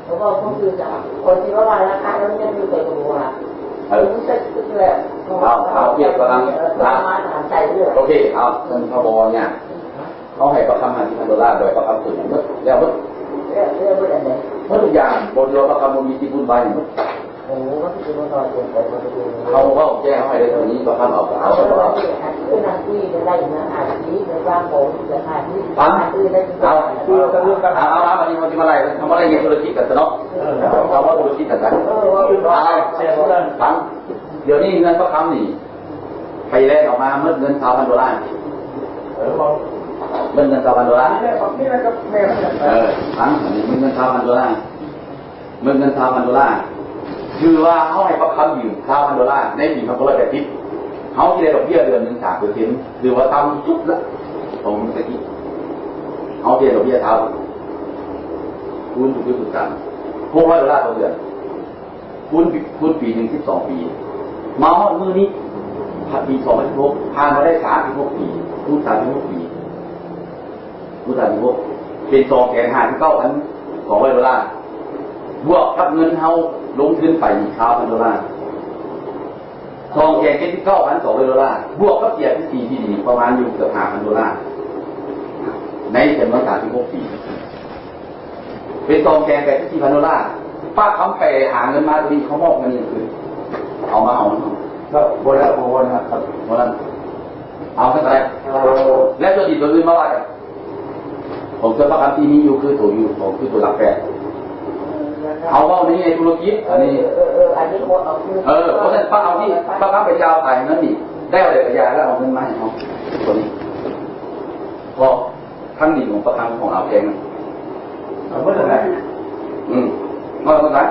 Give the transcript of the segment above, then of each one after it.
เพราะว่าคนคือจะคนที่ว่าราคาแล้วยังอยู่ตัวตัวถึงจะแบบเอาเทียบกับทางโอเคเอาเงินพบเนี่ยเขาให้ประคำ$5,000โดยประคำส่วนอย่างนี้แล้วเมื่อทุกอย่างบนเรือประคำมันมีที่บุญใบอย่างนี้เขาแจ้งให้ได้ตรงนี้ประคำเอาคือนางที่จะได้เนื้อหาที่ในร่างของจะหาที่เอาคือเรื่องการเอาวันนี้เขาจะมาอะไรทำอะไรเงี้ยธุรกิจกันเนาะเราว่าธุรกิจกันนะฟังเดี๋ยวนี้เงินประคำนี่ไปแลกออกมาเมื่อเงิน$1,000เมื่อเงิน$1,000ฟังเงิน$1,000เมื่อเงิน$1,000คือว่าเขาให้ประคำอยู่$1,000ในปี2580เขาที่ได้ดอกเบี้ยเดือนหนึ่ง3%หรือว่าทำชุดละผมตะกี้เขาที่ได้ดอกเบี้ยคูณถูกที่สุดกัน$600ต่อเดือนคูณปีหนึ่ง12 ปีมาฮอดมือนี้ปี2016ผ่านมาได้36 ปีคูณ36 ปีเป็น$259,200บวกกับเงินเขาลงทุนไป$1,000$299,200บวกกับเสียที่ดีประมาณอยู่เกือบ$5,000ในจำนวน36 ปีเป็น$284,000ป้าคำไปหาเงินมาตรงนี้เขามอบเงินนี่คือเอามาแล้วโบราณครับโบราณเอาเท่าไหร่และตัวดีตัวอื่นมาว่าผมเจอประคำที่นี้อยู่คือตัวหลักแปดเอาว่านี้ในธุรกิจอันนี้เพราะฉะนั้นป้าเอาที่ป้าค้าไปเจ้าถ่ายนั้นนี่ได้อะไรกับยาแล้วเอาเงินมาให้เขาตัวนี้พอขั้นดีของประคำของเอาเองเมื่อไหร่เมื่อไหร่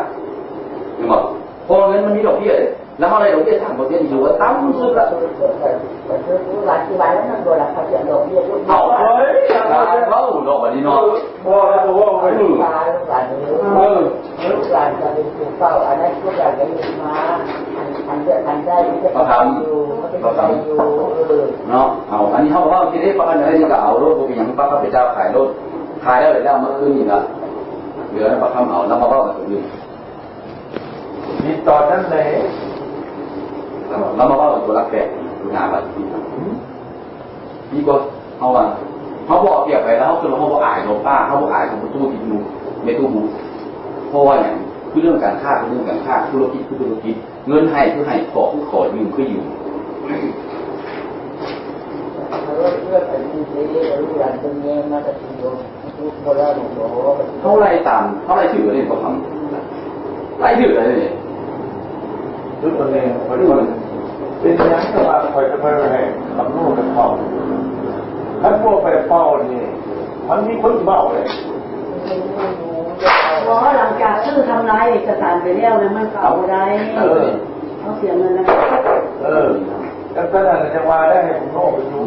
ยังบอกพอเงินมันมีดอกเบี้ยแล้วเมื่อไรดอกเบี้ย3%อยู่ว่าตั้มสุดละหลายที่วันแล้วนั่นโดนหลักเขาเสียดอกเบี้ยเอาเลยเขาดอกแบบนี้เนาะว่าไปลูกหลานจะเป็นผู้เฝ้าอันนั้นทุกอย่างจะมีมาอันเดือดอันได้ประคำเนาะเอาอันนี้เขาบอกว่าที่ได้ประกันอะไรนี่ก็เอารถบุกอย่างป้าพระเจ้าขายรถขายได้เลยแล้วเมื่อคืนนี่ละเหลือประคำเอาแล้วมาว่าแบบอื่นมีตอนนั้นเลยแล้วมาว่าตัวรักแก่ดูงานแบบนี่ก็เขาว่าเขาบอกเกี่ยวไปแล้วเขาบอกอายของป้าเขาบอกอายของตู้ติดมือในตู้หูเพราะว่าอย่างคือเรื่องการฆ่าคือเรื่องการฆ่าธุรกิจคือธุรกิจเงินให้คือให้ขอยืมคือยืมเขาไล่ตามเขาไล่ถืออะไรก็ทำไล่ถืออะไรเนี่ยทุกคนเองคนเป็นอย่างนั้นแต่ว่าคอยจะไปให้ขับลูกกับพ่อถ้าพวกไปเฝ้านี่มันมีคนเฝ้าเลยเพราะหลังจากชื่อทำลายเอกสารไปแล้วนะมันเก่าได้เขาเสียเงินนะแล้วก็นั่นจะมาได้ให้ผมโน่ไปดู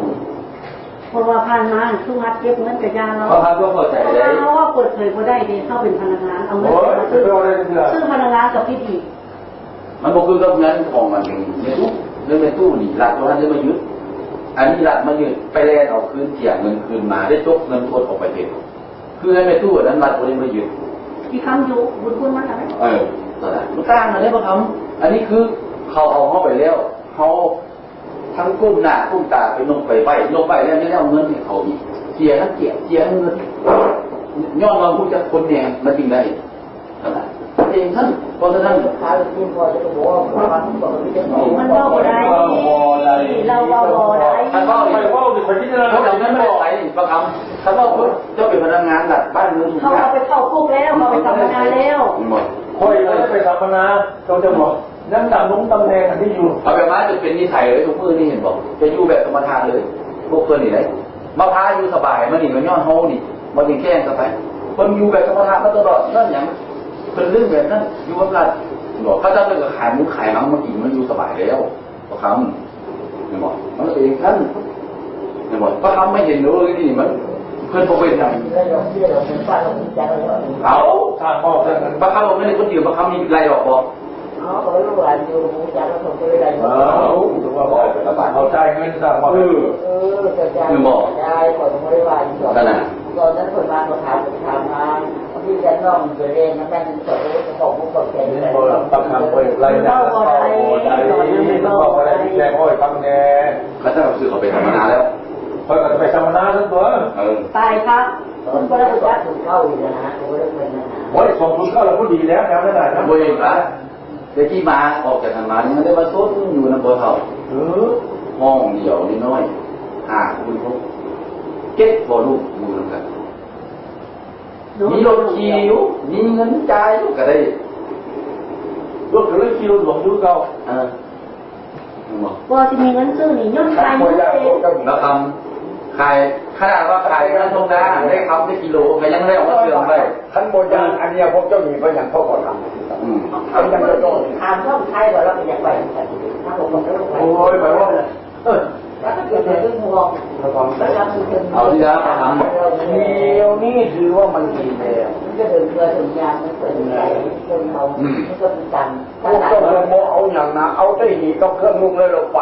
เพราะว่าผ่านมาทุกฮัดเก็บเงินกระยาเราเพราะว่าเปิดเผยพอได้ดีเข้าเป็นพนักงานเอาเงินมาซื้อพนักงานกับพี่ดีมันบอกคือกับเงินของมันในตู้นี่หลักตรงนั้นจะมายึดอันนี้หลักมายึดไปแลนเอาคืนเสียเงินคืนมาได้จบเงินโคตรออกไปเด็ดคือในตู้นั้นหลักตัวนี้มายึดที่คำอยู่บุญคุณมันอะไรมันกลางอะไรบ้างครับอันนี้คือเขาเอาเข้าไปแล้วเขาทั้งก้มหน้าก้มตาไปลงไปแล้วไม่ได้เอาเงินให้เขาอีกเสียทั้งเกียรเสียทั้งเงินย้อนเราพูดจากคนเนี่ยมาจริงได้เองท่านเพราะฉะนั้นมันว่าบ่ได้เราว่าบ่ได้ท่านว่าคนที่เราทำนั้นไม่ได้ไหนบางคำท่านว่าเจ้าเป็นพนักงานหลักบ้านเมืองเขาเอาไปเข้าคุกแล้วเขาไปทำงานแล้วค่อยเลยไปทำงานเราจะบอกนั่งตำแหน่งที่อยู่เอาแบบนั้นจะเป็นนิสัยเลยทุกมือนี่เห็นบอกจะอยู่แบบธรรมทานเลยพวกเพื่อนนี่ไหนมาพาอยู่สบายมาหนีมาย้อนเฮานี่มาถึงแค่สบายคนอยู่แบบธรรมทานมาตลอดนั่นอย่างเป็นเรื่องแบบนั้นอยู่กับเราบอกเขาจะเป็นกับขายมุกขายมังมากินมันอยู่สบายแล้วประคำเห็นบอกมันเองท่านเห็นบอกประคำไม่เห็นเลยนี่มันเพื่อนพวกเป็นยังเอาทางพ่อเพื่อนประคำบอกไม่ได้คนเดียวประคำมีไรหรอกบอกเขาใจเงินสั่งมาคือบอกนั่นแหละตอนนั้นคนมาถามมา ที่จะน้องจะเรียนนะแม่จะบอกผู้ปกครอง ประคำไปไรนะเขาอะไรแรงอ้อยฟังแน่ เขาจะเอาสื่อเขาไปทำมานานแล้ว เขาจะไปสัมมนาทั้งตัว ตายครับคนบริจาค ถูกเข้าอยู่นะผมก็เลยเป็นนะ โอ้ยส่งทุนเข้าเราก็ดีแล้วนะไม่ได้นะ โบเองละเด็กที่มาออกจากทางมาเนี่ยได้มาซุดอยู่ในโบเท่าห้องเดียวนิดน้อยคุยเขาเก็บพอลูกมือกันมีรถขี่อยู่มีเงินจ่ายก็ได้รถก็เลยขี่รถหลวงดูเก่าว่าจะมีเงินซื้อนี่ย่นไปเลยแล้วทำขายขนาดว่าขายนั้นตรงนั้นได้คำได้กิโลก็ยังไม่ได้ออกมาเสื่อมเลย ขั้นโบราณอันนี้พวกเจ้าหนี้ก็ยังเขาก่อนทำทำยังจะโดน ถามต้องใช้ก่อนแล้วเป็นอย่างไรถ้าผมบอกแล้ว โอ้ยหมายว่าแล้วก็เกิดเรื่องงงแล้วเราคือ เอาที่แล้วทำ เดียวนี่ถือว่ามันดีแล้ว มันจะเดินเรือถึงยางมันเปิดใจคนเขามันก็เป็นการ พวกเจ้าโมเอาอย่างนะเอาได้หีต้องเครื่องนุ่งเลยเราไป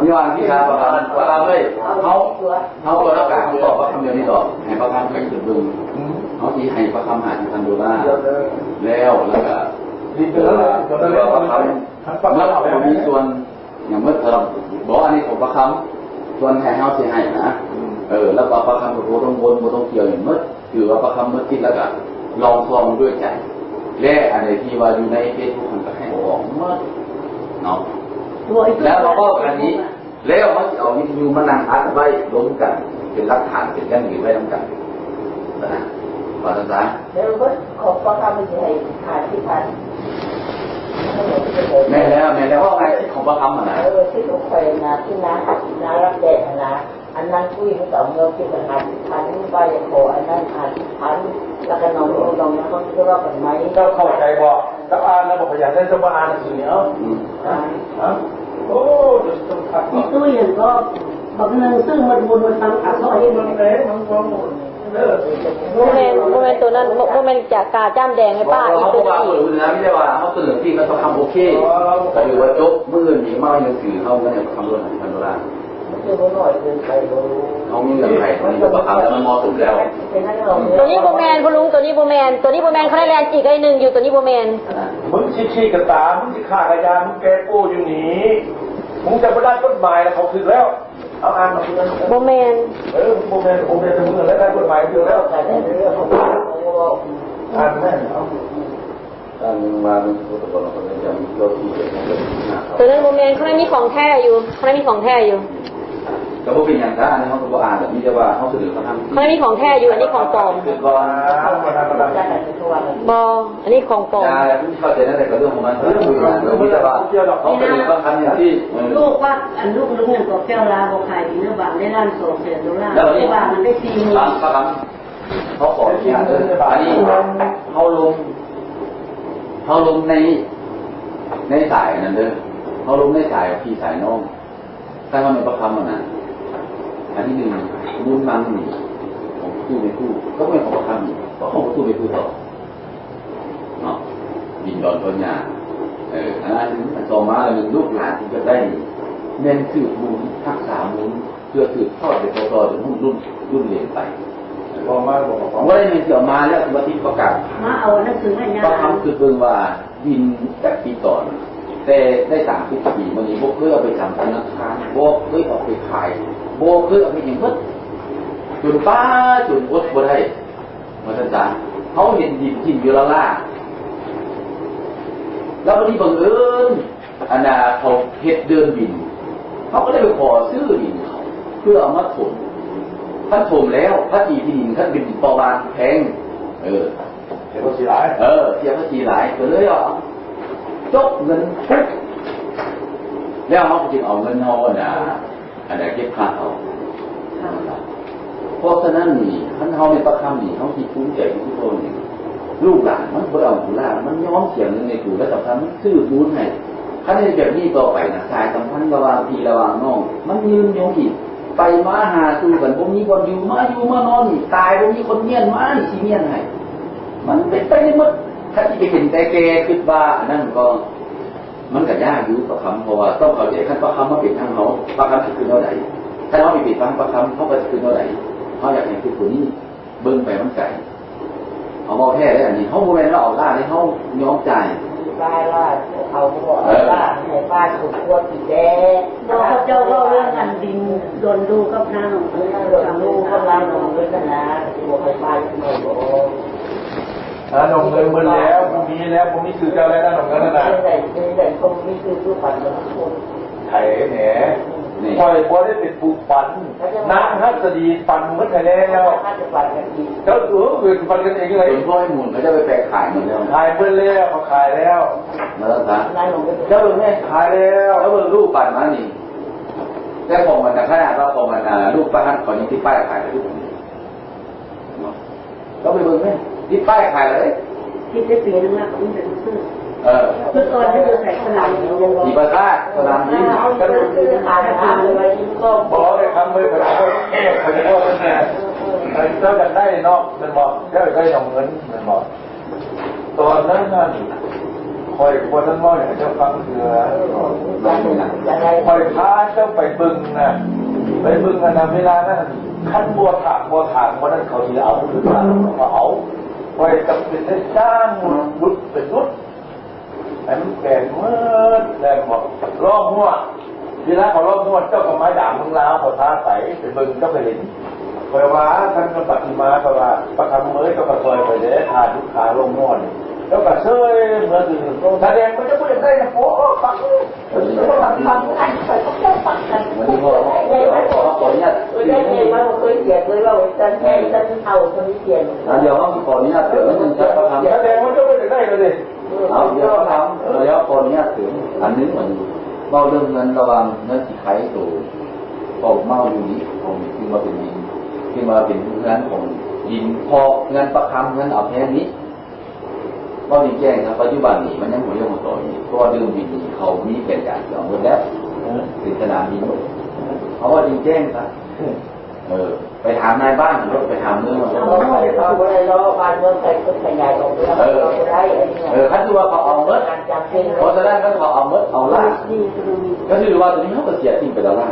มีวันที่ครับว่าเราเลยเขาตัวรับการตอบว่าคำเดียวนี้ตอบให้เขาทำให้ถึงดึงเขาที่ให้เขาทำหาที่ทันดูว่าแล้วก็ดีเกินแล้วประคำเมื่อเรามีส่วนอย่างเมื่อเราบอกอันนี้ผมประคำส่วนแทนเขาเสียให้นะแล้วก็ประคำโบต้องวนโบต้องเกี่ยวอย่างเมื่อถือว่าประคำเมื่อคิดแล้วก็ลองทองด้วยใจและอะไรที่ว่าอยู่ในเฟซบุ๊กมันก็ให้ออกเมื่อเนาะแล้วเราก็อันนี้แล้วเขาจะเอาวิทยุมานั่งอัดไว้ล้มกันเป็นหลักฐานเป็นแก้งหรือไว้ล้มกันนะขอสั้นๆแล้วก็ขอประคำมันจะให้ขาดที่พันแม่แล้วว่าไงที่ของประคำอ่ะนะที่ถูกเคยนะที่น้ารับแดดนะอันนั้นคุยเขาต่อเงินที่สถานพันใบโคอันนั้นพันแล้วก็น้องนะเขาคิดว่าเป็นไหมเจ้าเข้าใจบอกถ้าอ่านแล้วบอกอยากได้จะมาอ่านหนังสือเนาะโอ้จะต้องขัดที่ตู้อย่างก็บางเงินซื้อมันบุญมันตั้งขาเขาให้มันเลยมันความหมดโมเมนต์ตัวนั้นโมเมนต์จากกาจ้ามแดงไอ้ป้าอีกตัวนี้นะไม่ใช่ว่าเขาเสนอที่เขาทำโอเคแต่อยู่ว่าจบมือหนีมายังถือเขาเนี่ยทำด้วยพันโดลาร์เขามีเงินไผ่เขามีประคำแล้วมันมอสุดแล้วตัวนี้โบแมนคุณลุงตัวนี้โบแมนเขาได้แรงจีกไอ้หนึ่งอยู่ตัวนี้โบแมนมึงชี้กระตามึงจะฆ่ากระยามึงแกโก้อยู่นี้มึงจะไม่ได้กฎหมายแล้วเขาถึงแล้วเอาอ่านมาโบแมนโบแมนจะมึงแล้วได้กฎหมายถึงแล้วอ่านแม่มาตัวนั้นโบแมนเขาไม่มีของแท้อยู่แต่พวกเป็นอย่างนั้นเขาก็อ่านแบบนี้จะว่าเขาเสนอเขาทำเขาไม่มีของแท้อยู่อันนี้ของปลอมบออันนี้ของปลอมเข้าใจนั่นแหละก็เรื่องของมันเรื่องมีแต่ว่าเขาเสนอเขาทำอย่างที่ลูกว่าอันลูกหนึ่งกับแก้วลาบอกขายดีเนื้อบางได้ล้าน200,000 ดอลลาร์ได้บางมันได้40,000เขาขอที่อันนี้เขาลงในสายนั่นเด้อเขาลงในสายพี่สายน้องถ้าเขาเป็นประคำนะอันที่หนึ่งมุนมันนี่ของตู้ไปตู้ก็ไม่ของประคำนี่ก็ของตู้ไปตู้ต่อเนาะยินดอนต้นยาอันนั้นต่อมาเลยลูกหลานที่จะได้เน้นสืบมูลทักษะมูลเพื่อสืบทอดไปต่อจนรุ่นเรียนไปว่าได้เงินเกี่ยวมาแล้ววันที่ประกาศมาเอาหนังสือให้ยาก็ทำคือเพิ่งว่าดินจากปีก่อนแต่ได้30 ปีมันนี้โบเคยเอาไปทำธนาคารโบเคยเอาไปขายโบเคยเอาไปอย่างนั้นจุดป้าจุดอดบ่ได้มาท่านจ๋าเขาเห็นดินที่อยู่ล่าแล้ววันนี้บังเอิญอันน่ะเขาเฮ็ดเดินบินเขาก็ได้ไปขอซื้อดินเขาเพื่อเอามาถมท่านถมแล้วพระจีที่ดินท่านเป็นประวานแพงเสียภาษีหลายเสียภาษีหลายก็เลยจบเงินปุ๊บแล้วเขาจึงเอาเงินเขาอันไหนเก็บค่าเขาเพราะฉะนั้นนี่ท่านเขาในประคำนี่เขาคิดคุ้มใจทุกคนนี่ลูกหลานมันบ่เอาหูล่ามันย้อมเสียงในกูและสำคัญมันซื้อมูลให้ท่านในแบบนี้ต่อไปนะสายสัมพันธ์ระหว่างพี่ระหว่างน้องมันยืนยงอีกไปมาหาสู่กันพวกนี้คนอยู่มานอนนี่ตายพวกนี้คนเมียนมานี่สิเมียนให้มันเป็นไปได้หมดถ้าที่ไปเห็นแต่แกคิดว่านั่นก็มันก็ยากอยู่ประคำเพราะว่าต้องเข้าใจขั้นประคำมาปิดทางเขาประคำจะคือเท่าไหร่ถ้าเราไปปิดฟังประคำเขาก็จะคือเท่าไหร่เขาอยากเห็นคือคนนี้เบิ้งไปมันไก่ เอาเบาแท้ได้อันนี้เขาโมเมนต์เราออกล่าในเขายอมจ่าย ป้าล่าเอาหัวล่าให้ป้าถูกขวดสีแดง เราเจ้าเล่าเรื่องกันดินโดนดูกับน้าหนุ่ม นั่งหลงลูกกำลังหลงด้วยกันนะตัวใครป้าจะไม่บอก หนุ่มเงินมึนแล้วพรุ่งนี้แล้วพรุ่งนี้คือเจ้าแล้วหนุ่มเงินนะ แต่คงไม่คือผู้ปันทุกคน ไถ่แหนคอยพอได้เป็นผู้ปันน้ำฮัสดีปันเมื่อไหร่แล้ว ถ้าจะปันกันอีก เจ้าคือปันกันเองเลย เป็นพ่อให้หมุนเขาจะไปแปลขายเหมือนเดิม ขายเพื่อนแล้วเขาขายแล้ว แล้วนะ นั่งหลงด้วย เจ้าเบิ่งแม่ ขายแล้ว แล้วเบิ่งรูปปั่นมานี่แต่ผมมันขนาดเราผมมันรูปปั้นของยังที่ป้ายขายเลยทุกคนก็ไปเบิ่งแม่ที่ป้ายขายเลย คิดได้ปีนึงแล้วก็ไม่เป็นซื้อ คือ ตอนที่เราใส่ขนาดนี้ มีประสาทสนามยิง ก็คือขายน้ำเลยก็ บอกเลยคำเลยเขาจะว่าเนี่ยเจ้าจะได้นอกมันบอกเจ้าได้หนุ่มเงินมันบอกตอนนั้นนั่นคอยคนทั้งน้อยเจ้าฟังเสือคอยพาเจ้าไปบึงนะไปบึงกันนะเวลานั้นขั้นบัวถางวันนั้นเขาจะเอาหรือเปล่าเขาเอาคอยจำเป็นได้สร้างรุดเป็นรุดไอ้มันแก่เมื่อแล้วบอกรอบหัวทีนั้นเขารอบหัวเจ้ากับไม้ด่างมึงลาวเขาท้าใสไปบึงเจ้าไปเห็นคอยว่าท่านก็ปฏิมาก็ว่าประคำเมื่อก็กระซอยไปได้ทานลูกค้าลงม้วนแล้วก็เชยเหมือนอื่นแสดงมันจะพูดได้นะโอ้ฟังฟังกันใส่ก็แค่ฟังกัน วันนี้พ่อขออนุญาต ได้เองว่าเคยเขียนเลยว่าฉันแค่ฉันเอาคนนี้เขียน เดี๋ยวเขาขออนุญาตเสริมนิดนึงครับทำ แสดงมันจะพูดได้เลย เอาเดี๋ยวทำแล้วขออนุญาตเสริมอันนึงเหมือนเมาเรื่องเงินระวังเงินสิไข่ตัวผมเมาอยู่นี้ผมขึ้นมาเป็นดินขึ้นมาเป็นเงินของดินพอเงินประคำเงินเอาแค่นี้ก็มีแจ้งครับปัจจุบันนี้มันยังหัวเรื่องหัวต่อนี้เพราะว่าดื่มบินเขามีเป็นการยอมเงินแล้วถึงสนามบินเขาว่าจริงแจ้งครับไปถามนายบ้านหรือไปถามเรื่องมัน เราไปเอาอะไรล้อบ้านเมืองใส่คนขยายออกแล้วเราได้อันนี้ คันที่ว่าเขาเอาเมดเพราะฉะนั้นเขาเอาเมดเอาล่าก็คือว่าตัวนี้เขาก็เสียทิ้งไปแล้วล่า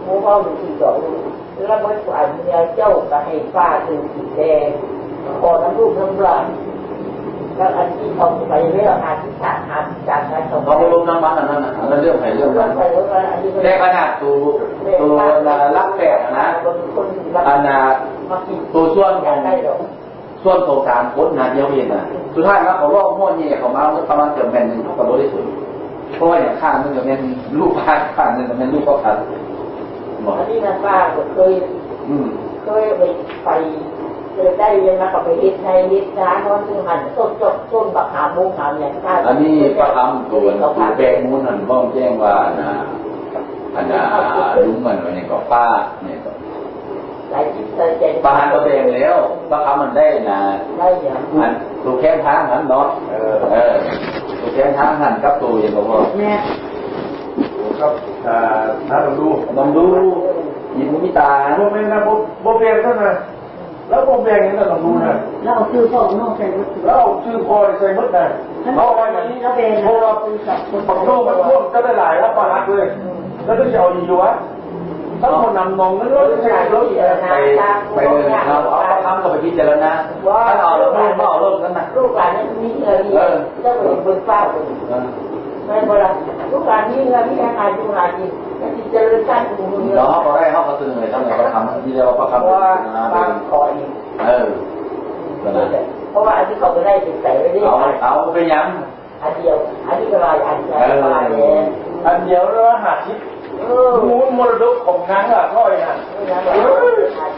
หมูเมาหนึ่งสี่สองแล้วเมื่อวานเนี่ยเจ้าก็ให้ป้าถึงสีแดงขอน้ำลูกน้ำหลานแล้วอันที่ทำไปเรื่องอาทิตย์การการทำ เขาไปลงน้ำมันอันนั้นนะอันนั้นเรื่องไหนเรื่องนั้นแต่ขนาดตัวรักแปดนะอันน่ะตัวส่วนของสารโคตรนาเดียวเองนะสุดท้ายแล้วเขาลอกม้วนเนี่ยเขามาประมาณเกือบแผ่นหนึ่งเขากระโดดได้สุดเพราะว่าอย่างข้างนึงจะเป็นลูกพัดข้างนึงจะเป็นลูกก็พัดอันนี้นะป้าเคยไปได้ยังมากับไปเฮ็ดในเฮ็ดร้านนอนซึ่งหันต้นบักหามุงหาเนี่ยอันนี้ประคำตัวแบกมูลนั่นบ้องแจ้งว่านะอันน่ะลุงมันเนี่ยก็ป้าเนี่ยก็ป้าหันก็แบงแล้วประคำมันได้นะอันตัวแข้งทางหันเนาะตัวแข้งทางหันกับตัวอย่างก็พอเนี่ยครับถ้าลองดูยินมิตาโมเมนต์นะโมเมนต์เท่านั้นแล้วโมเมนต์นี่เราลองดูนะแล้วเอาชื่อพ่อน้องใส่รถแล้วชื่อพ่อใส่รถนะเพราะว่าอย่างนี้เพราะว่าผมโลกมันพวกจะได้หลายรับมาหักเลยแล้วก็จะเอาดีวะถ้าคนนำนองนั้นรถใช้รถไปเลยครับเอาประคำก็ไปพิจารณาว่าเอาเรื่องไม่เอาเรื่องนั้นนะลูกหลานนี่มีเงินเจ้าเป็นคนเฝ้าไม่พอละลูกหลานนี่เงินที่งานลูกหลานนี่ที่เจริญสร้างกลุ่มเงินเราเขาได้เขาก็ตื่นเลยทำไงประคำที่เรียกว่าประคำว่าบางคอยเพราะว่าอันที่เขาไปได้เป็นใส่ไว้ได้เอาไปย้ำอันเดียวอันที่กระไรอันใส่กระไรอันเดียวแล้วหาชิปมูลมรดกของงานอะท่อยนะ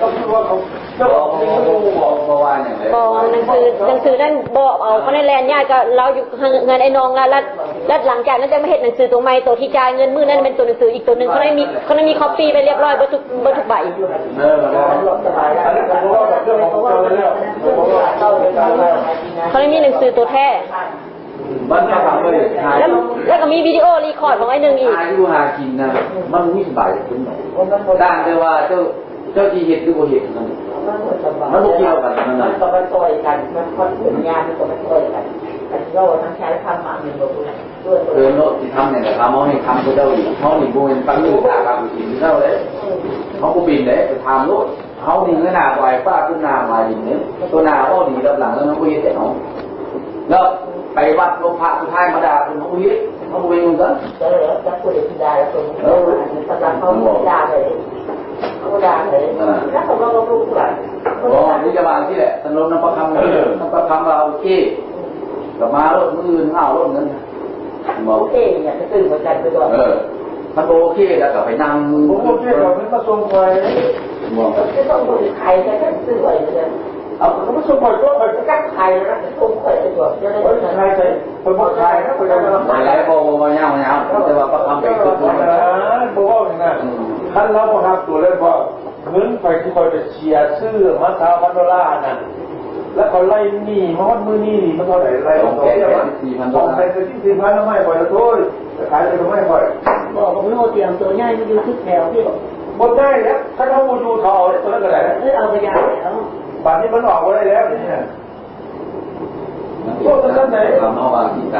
ก็คือว่าเขาเจ้าของบอกว่าอย่างไรบอกหนังสือนั่นบอกเอาเขาในแลนด์ญาติก็เราอยู่เงินไอ้น้องแล้วหลังจากนั้นจะไม่เห็นหนังสือตัวใหม่ตัวที่จ่ายเงินมือนั่นเป็นตัวหนังสืออีกตัวหนึ่งเขาได้มีคอปปี้ไปเรียบร้อยเบอร์ทุกใบเขาได้มีหนังสือตัวแท้มันจะทำเลยแล้วก็มีวิดีโอรีคอร์ดของไอ้หนึ่งอีกอายุหากินนะมันมีสบายขึ้นด้านแต่ว่าเจ้าที่เหตุหรือบ่เหตุนั่นมันบ่เกี่ยวกันนั่นมันก็มาซอยกันมันคนอื่นงานมันก็มาซอยกันอันนี้ก็ทั้งใช้ทำมาหนึ่งด้วยโน้ตที่ทำเนี่ยแต่ทำเขาให้ทำก็เจ้าอีกเขาหนีบุญตั้งอยู่ตาบางสิ่งเท่าเลยเขาก็บินเลยไปทำโน้ตเ เขาดีเงินหนาไหวป้าขึ้นนาไหวเนี่ยตัวนาก็ดีรับหลังแล้วน้องอุ้ยแต่น้องแล้วไปวัดลงพระสุดท้ายมาด่าเป็นน้องอุ้ยน้องอุ้ยมึงก็จะพูดถึงได้แล้วคนสำหรับเขาด่าเลยเขาด่าเลยแล้วเขาเราลูกหลานอ๋อนี่จะวางที่แหละถนนน้ำประคำน้ำประคำเราโอเคกลับมารถมืออื่นเอารถนั้นโอเคเนี่ยจะตื่นเหมือนกันไปก่อนมันโอเคแล้วก็ไปนั่งโอเคเราไม่มาส่งใครมองจะต้องดูใครจะได้ซื้ออะไรเลยเอาเขาไม่ส่งใครก็ไปกัดใครแล้วจะส่งใครไปก่อนจะได้ใครใครคนบอกใครนะคนจะมาใครแล้วโบยาวแต่ว่าประคำไปขึ้นนะบอกว่าอย่างนั้นท่านเราบอกทำตัวเล่นว่าเงินไปที่คอยจะเชียร์ซื้อมาเท้าพันดอลลาร์น่ะแล้วเขาไล่หนี้มาวัดมือหนี้มันเท่าไหร่ไล่ของแกของแกจะที่4,000แล้วไม่ปล่อยละโทษขายเลยก็ไม่ปล่อยบอกกับโน่เตรียมตัวใหญ่มาอยู่ที่แถวที่หมดได้แล้วถ้าเขาดูทอตัวนั้นก็ได้เอาไปยาแล้วบัตรนี้มันออกมาได้แล้วเนี่ยพวกท่านไหนทำนอกอาชีพ